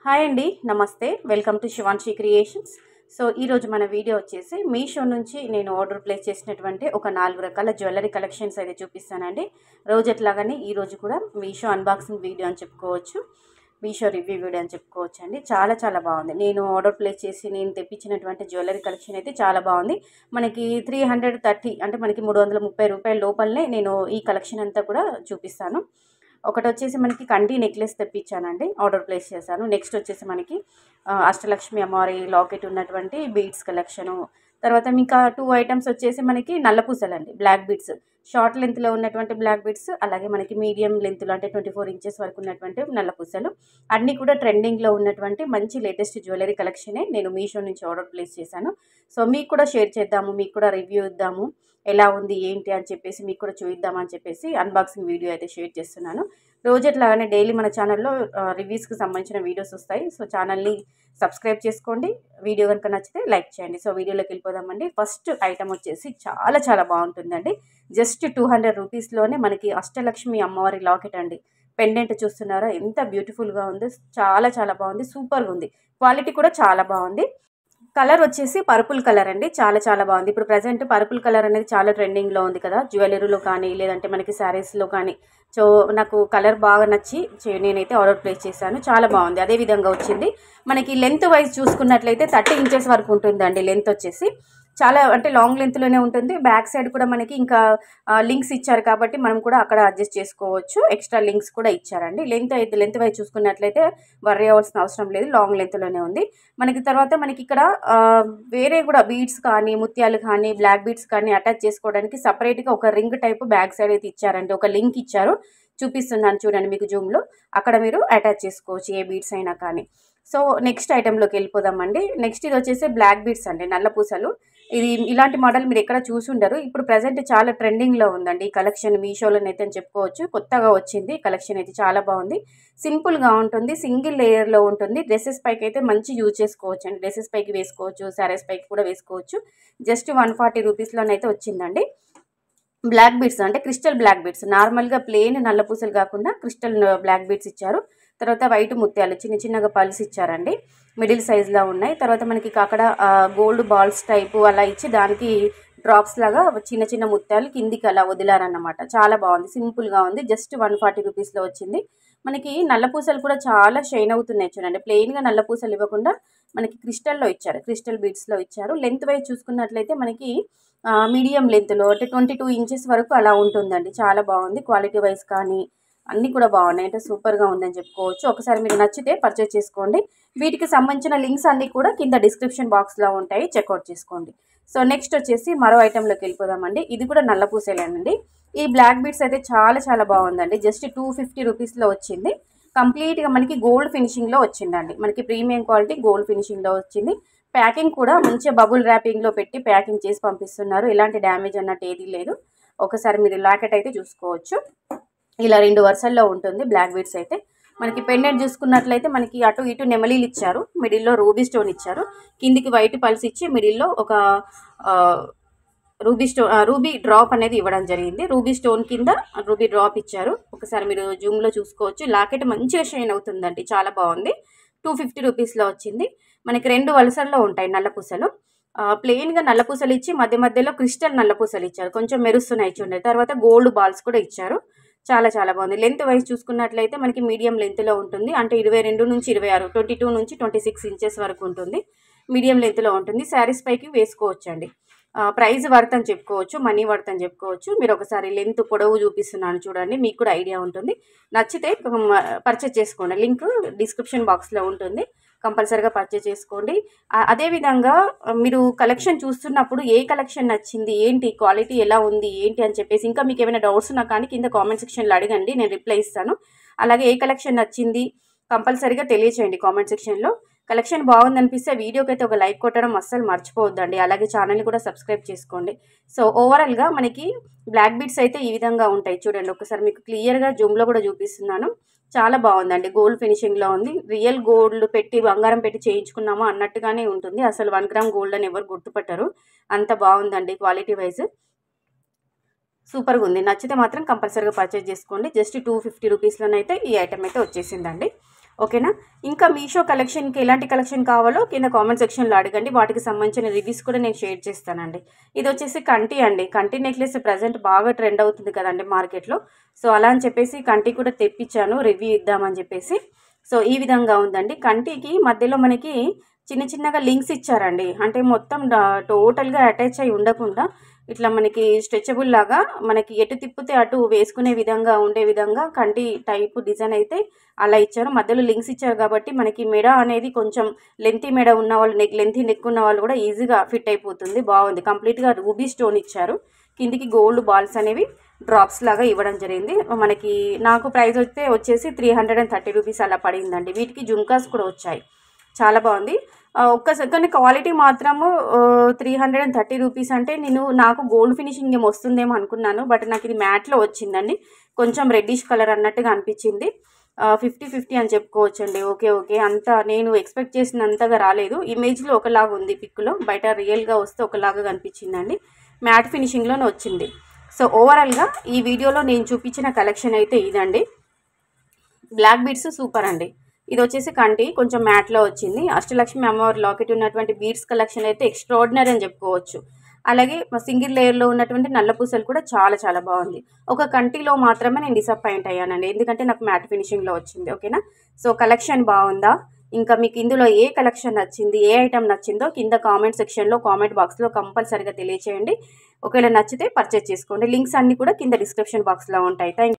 Hi అండి, నమస్తే. Welcome to Shivanshi creations. So ఈరోజు మన వీడియో వచ్చేసి మీషో నుంచి నేను ఆర్డర్ ప్లేస్ చేసినటువంటి ఒక 4 రకాల జ్యువెలరీ కలెక్షన్స్ అయితే చూపిస్తానండి. రోజుట్లాగానే ఈరోజు కూడా మీషో అన్బాక్సింగ్ వీడియో అని చెప్పుకోవచ్చు, మీషో రివ్యూ వీడియో అని చెప్పుకోవచ్చు అండి. చాలా చాలా బాగుంది. నేను ఆర్డర్ ప్లేస్ చేసి నేను తెప్పించినటువంటి జ్యువెలరీ కలెక్షన్ అయితే చాలా బాగుంది. మనకి 330 అంటే మనకి 330 రూపాయల లోపలనే నేను ఈ కలెక్షన్ అంతా కూడా చూపిస్తాను. ఒకటి వచ్చేసి మనకి కంటి నెక్లెస్ తెప్పించానండి, ఆర్డర్ ప్లేస్ చేశాను. నెక్స్ట్ వచ్చేసి మనకి అష్టలక్ష్మి అమ్మవారి లాకెట్ ఉన్నటువంటి బీడ్స్ కలెక్షను. తర్వాత ఇంకా 2 ఐటమ్స్ వచ్చేసి మనకి నల్లపూసలండి, బ్లాక్ బీడ్స్, షార్ట్ లెంత్లో ఉన్నటువంటి బ్లాక్ బీడ్స్, అలాగే మనకి మీడియం లెంత్లో అంటే 24 ఇంచెస్ వరకు ఉన్నటువంటి నల్లపూసలు. అన్నీ కూడా ట్రెండింగ్లో ఉన్నటువంటి మంచి లేటెస్ట్ జ్యువెలరీ కలెక్షనే నేను మీషో నుంచి ఆర్డర్ ప్లేస్ చేశాను. సో మీకు కూడా షేర్ చేద్దాము, మీకు కూడా రివ్యూ ఇద్దాము, ఎలా ఉంది ఏంటి అని చెప్పేసి మీకు కూడా చూద్దామని చెప్పేసి అన్బాక్సింగ్ వీడియో అయితే షేర్ చేస్తున్నాను. రోజుట్లాగానే డైలీ మన ఛానల్లో రివ్యూస్కి సంబంధించిన వీడియోస్ వస్తాయి. సో ఛానల్ని సబ్స్క్రైబ్ చేసుకోండి. వీడియో కనుక నచ్చితే లైక్ చేయండి. సో వీడియోలోకి వెళ్ళిపోదామండి. ఫస్ట్ ఐటమ్ వచ్చేసి చాలా చాలా బాగుంటుందండి. జస్ట్ 200 రూపీస్లోనే మనకి అష్టలక్ష్మి అమ్మవారి లాకెట్ అండి. పెండెంట్ చూస్తున్నారా ఎంత బ్యూటిఫుల్గా ఉందో, చాలా చాలా బాగుంది, సూపర్గా ఉంది. క్వాలిటీ కూడా చాలా బాగుంది. కలర్ వచ్చేసి పర్పుల్ కలర్ అండి, చాలా చాలా బాగుంది. ఇప్పుడు ప్రజెంట్ పర్పుల్ కలర్ అనేది చాలా ట్రెండింగ్లో ఉంది కదా, జ్యువెలరీలో కానీ లేదంటే మనకి శారీస్లో కానీ. సో నాకు కలర్ బాగా నచ్చి నేనైతే ఆర్డర్ ప్లేస్ చేశాను. చాలా బాగుంది. అదే విధంగా వచ్చింది. మనకి లెంత్ వైజ్ చూసుకున్నట్లయితే 30 ఇంచెస్ వరకు ఉంటుందండి లెంత్ వచ్చేసి. చాలా అంటే లాంగ్ లెంత్లోనే ఉంటుంది. బ్యాక్ సైడ్ కూడా మనకి ఇంకా లింక్స్ ఇచ్చారు కాబట్టి మనం కూడా అక్కడ అడ్జస్ట్ చేసుకోవచ్చు. ఎక్స్ట్రా లింక్స్ కూడా ఇచ్చారండి. లెంత్ వైజ్ చూసుకున్నట్లయితే వర్రీ అవ్వాల్సిన అవసరం లేదు, లాంగ్ లెంత్లోనే ఉంది. మనకి తర్వాత మనకి ఇక్కడ వేరే కూడా బీడ్స్ కానీ ముత్యాలు కానీ బ్లాక్ బీడ్స్ కానీ అటాచ్ చేసుకోవడానికి సపరేట్గా ఒక రింగ్ టైప్ బ్యాక్ సైడ్ అయితే ఇచ్చారండి. ఒక లింక్ ఇచ్చారు, చూపిస్తున్నాను చూడండి మీకు జూమ్లో. అక్కడ మీరు అటాచ్ చేసుకోవచ్చు ఏ బీడ్స్ అయినా కానీ. సో నెక్స్ట్ ఐటెంలోకి వెళ్ళిపోదామండి. నెక్స్ట్ ఇది వచ్చేసి బ్లాక్ బీడ్స్ అండి, నల్ల పూసలు. ఇది ఇలాంటి మోడల్ మీరు ఎక్కడ చూసి ఉండరు. ఇప్పుడు ప్రజెంట్ చాలా ట్రెండింగ్లో ఉందండి ఈ కలెక్షన్. మీషోలోనైతే అని చెప్పుకోవచ్చు, కొత్తగా వచ్చింది ఈ కలెక్షన్ అయితే. చాలా బాగుంది, సింపుల్గా ఉంటుంది, సింగిల్ లేయర్లో ఉంటుంది. డ్రెస్సెస్ పైకి అయితే మంచి యూజ్ చేసుకోవచ్చు అండి. డ్రెస్సెస్ పైకి వేసుకోవచ్చు, శారీస్ పైకి కూడా వేసుకోవచ్చు. జస్ట్ 140 రూపీస్లోనైతే వచ్చిందండి. బ్లాక్ బీడ్స్ అంటే క్రిస్టల్ బ్లాక్ బీడ్స్, నార్మల్గా ప్లెయిన్ నల్ల పూసలు కాకుండా క్రిస్టల్ బ్లాక్ బీడ్స్ ఇచ్చారు. తర్వాత వైట్ ముత్యాలు చిన్న చిన్నగా పల్స్ ఇచ్చారండి, మిడిల్ సైజ్లో ఉన్నాయి. తర్వాత మనకి అక్కడ గోల్డ్ బాల్స్ టైపు అలా ఇచ్చి దానికి డ్రాప్స్ లాగా చిన్న చిన్న ముత్యాలు కిందికి అలా వదిలారన్నమాట. చాలా బాగుంది, సింపుల్గా ఉంది. జస్ట్ 140 రూపీస్లో వచ్చింది. మనకి నల్ల పూసలు కూడా చాలా షైన్ అవుతున్నాయి చూడండి. ప్లెయిన్గా నల్ల పూసలు ఇవ్వకుండా మనకి క్రిస్టల్లో ఇచ్చారు, క్రిస్టల్ బీడ్స్లో ఇచ్చారు. లెంత్ వైజ్ చూసుకున్నట్లయితే మనకి మీడియం లెంత్లో అంటే 22 ఇంచెస్ వరకు అలా ఉంటుందండి. చాలా బాగుంది. క్వాలిటీ వైజ్ కానీ అన్నీ కూడా బాగున్నాయి, అంటే సూపర్గా ఉందని చెప్పుకోవచ్చు. ఒకసారి మీరు నచ్చితే పర్చేస్ చేసుకోండి. వీటికి సంబంధించిన లింక్స్ అన్నీ కూడా కింద డిస్క్రిప్షన్ బాక్స్లో ఉంటాయి, చెక్అవుట్ చేసుకోండి. సో నెక్స్ట్ వచ్చేసి మరో ఐటెంలోకి వెళ్ళిపోదామండి. ఇది కూడా నల్ల పూసేలేనండి. ఈ బ్లాక్ బీడ్స్ అయితే చాలా చాలా బాగుందండి. జస్ట్ 250 రూపీస్లో వచ్చింది. కంప్లీట్గా మనకి గోల్డ్ ఫినిషింగ్లో వచ్చిందండి. మనకి ప్రీమియం క్వాలిటీ గోల్డ్ ఫినిషింగ్లో వచ్చింది. ప్యాకింగ్ కూడా మంచిగా బబుల్ ర్యాపింగ్లో పెట్టి ప్యాకింగ్ చేసి పంపిస్తున్నారు. ఎలాంటి డ్యామేజ్ అన్నట్టు ఏదీ లేదు. ఒకసారి మీరు లాకెట్ అయితే చూసుకోవచ్చు. ఇలా 2 వరుసల్లో ఉంటుంది బ్లాక్ బీడ్స్ అయితే. మనకి పెండెంట్ చూసుకున్నట్లయితే మనకి అటు ఇటు నెమలీలు ఇచ్చారు, మిడిల్లో రూబీ స్టోన్ ఇచ్చారు, కిందికి వైట్ పల్స్ ఇచ్చి మిడిల్లో ఒక రూబీ డ్రాప్ అనేది ఇవ్వడం జరిగింది. రూబీ స్టోన్ కింద రూబీ డ్రాప్ ఇచ్చారు. ఒకసారి మీరు జూమ్లో చూసుకోవచ్చు. లాకెట్ మంచిగా షైన్ అవుతుందండి, చాలా బాగుంది. 250 రూపీస్లో వచ్చింది. మనకి 2 వలసల్లో ఉంటాయి నల్లపూసలు. ప్లెయిన్గా నల్లపూసలు ఇచ్చి మధ్య మధ్యలో క్రిస్టల్ నల్లపూసలు ఇచ్చారు, కొంచెం మెరుస్తున్నాయి చూడండి. తర్వాత గోల్డ్ బాల్స్ కూడా ఇచ్చారు. చాలా చాలా బాగుంది. లెంత్ వైజ్ చూసుకున్నట్లయితే మనకి మీడియం లెంత్లో ఉంటుంది, అంటే 22 నుంచి 26, 22 నుంచి 26 ఇంచెస్ వరకు ఉంటుంది. మీడియం లెంత్లో ఉంటుంది. శారీస్ పైకి వేసుకోవచ్చండి. ప్రైస్ వర్త్ అని చెప్పుకోవచ్చు, మనీ వర్త్ అని చెప్పుకోవచ్చు. మీరు ఒకసారి లెంత్ పొడవు చూపిస్తున్నాను చూడండి, మీకు కూడా ఐడియా ఉంటుంది. నచ్చితే పర్చేస్ చేసుకోండి. లింక్ డిస్క్రిప్షన్ బాక్స్లో ఉంటుంది, కంపల్సరీగా పర్చేస్ చేసుకోండి. అదేవిధంగా మీరు కలెక్షన్ చూస్తున్నప్పుడు ఏ కలెక్షన్ నచ్చింది, ఏంటి క్వాలిటీ ఎలా ఉంది ఏంటి అని చెప్పేసి ఇంకా మీకు ఏమైనా డౌట్స్ ఉన్నా కానీ కింద కామెంట్ సెక్షన్లో అడగండి, నేను రిప్లై ఇస్తాను. అలాగే ఏ కలెక్షన్ నచ్చింది కంపల్సరీగా తెలియచేయండి కామెంట్ సెక్షన్లో. కలెక్షన్ బాగుందనిపిస్తే వీడియోకి అయితే ఒక లైక్ కొట్టడం అస్సలు మర్చిపోవద్దండి. అలాగే ఛానల్ని కూడా సబ్స్క్రైబ్ చేసుకోండి. సో ఓవరాల్గా మనకి బ్లాక్ బీడ్స్ అయితే ఈ విధంగా ఉంటాయి చూడండి. ఒకసారి మీకు క్లియర్గా జూమ్లో కూడా చూపిస్తున్నాను. చాలా బాగుందండి, గోల్డ్ ఫినిషింగ్లో ఉంది. రియల్ గోల్డ్ పెట్టి బంగారం పెట్టి చేయించుకున్నామో అన్నట్టుగానే ఉంటుంది. అసలు 1 గ్రామ్ గోల్డ్ అని ఎవరు గుర్తుపట్టరు, అంత బాగుందండి క్వాలిటీ వైజ్. సూపర్గా ఉంది. నచ్చితే మాత్రం కంపల్సరీగా పర్చేస్ చేసుకోండి. జస్ట్ 250 రూపీస్లోనైతే ఈ ఐటమ్ అయితే వచ్చేసిందండి. ఓకేనా. ఇంకా మీషో కలెక్షన్కి ఎలాంటి కలెక్షన్ కావాలో కింద కామెంట్ సెక్షన్లో అడగండి, వాటికి సంబంధించిన రివ్యూస్ కూడా నేను షేర్ చేస్తానండి. ఇది వచ్చేసి కంటి అండి. కంటి నెక్లెస్ ప్రజెంట్ బాగా ట్రెండ్ అవుతుంది కదండి మార్కెట్లో. సో అలా అని చెప్పేసి కంటి కూడా తెప్పించాను రివ్యూ ఇద్దామని చెప్పేసి. సో ఈ విధంగా ఉందండి. కంటికి మధ్యలో మనకి చిన్న చిన్నగా లింక్స్ ఇచ్చారండి. అంటే మొత్తం టోటల్గా అటాచ్ అయి ఉండకుండా ఇట్లా మనకి స్ట్రెచబుల్ లాగా మనకి ఎటు తిప్పితే అటు వేసుకునే విధంగా ఉండే విధంగా కంటి టైపు డిజైన్ అయితే అలా ఇచ్చారు. మధ్యలో లింక్స్ ఇచ్చారు కాబట్టి మనకి మెడ అనేది కొంచెం లెంతీ మెడ ఉన్న వాళ్ళు, లెంతీ నెక్ ఉన్న వాళ్ళు కూడా ఈజీగా ఫిట్ అయిపోతుంది. బాగుంది. కంప్లీట్గా రూబీ స్టోన్ ఇచ్చారు. కిందికి గోల్డ్ బాల్స్ అనేవి డ్రాప్స్ లాగా ఇవ్వడం జరిగింది. మనకి నాకు ప్రైస్ వచ్చేసి 330 రూపీస్ అలా పడిందండి. వీటికి జుమ్కాస్ కూడా వచ్చాయి. చాలా బాగుంది. కానీ క్వాలిటీ మాత్రము 330 రూపీస్ అంటే నాకు గోల్డ్ ఫినిషింగ్ ఏమి వస్తుందేమో అనుకున్నాను. బట్ నాకు ఇది మ్యాట్లో వచ్చిందండి. కొంచెం రెడ్డిష్ కలర్ అన్నట్టుగా అనిపించింది. 50-50 అని చెప్పుకోవచ్చండి. ఓకే అంత నేను ఎక్స్పెక్ట్ చేసినంతగా రాలేదు. ఇమేజ్లో ఒకలాగా ఉంది, పిక్లో బయట రియల్గా వస్తే ఒకలాగా కనిపించిందండి. మ్యాట్ ఫినిషింగ్లోనే వచ్చింది. సో ఓవరాల్గా ఈ వీడియోలో నేను చూపించిన కలెక్షన్ అయితే ఇదండి. బ్లాక్ బీడ్స్ సూపర్ అండి. ఇది వచ్చేసి కంటి కొంచెం మ్యాట్లో వచ్చింది. అష్టలక్ష్మి అమ్మవారి లాకెట్ ఉన్నటువంటి బీడ్స్ కలెక్షన్ అయితే ఎక్స్ట్రాడినరీ అని చెప్పుకోవచ్చు. అలాగే సింగిల్ లేయర్లో ఉన్నటువంటి నల్ల పూసలు కూడా చాలా చాలా బాగుంది. ఒక కంటిలో మాత్రమే నేను డిసప్పాయింట్ అయ్యానండి, ఎందుకంటే నాకు మ్యాట్ ఫినిషింగ్లో వచ్చింది. ఓకేనా. సో కలెక్షన్ బాగుందా, ఇంకా మీకు ఇందులో ఏ కలెక్షన్ నచ్చింది, ఏ ఐటమ్ నచ్చిందో కింద కామెంట్ సెక్షన్లో కామెంట్ బాక్స్లో కంపల్సరీగా తెలియచేయండి. ఒకవేళ నచ్చితే పర్చేస్ చేసుకోండి. లింక్స్ అన్నీ కూడా కింద డిస్క్రిప్షన్ బాక్స్లో ఉంటాయి. Thank you.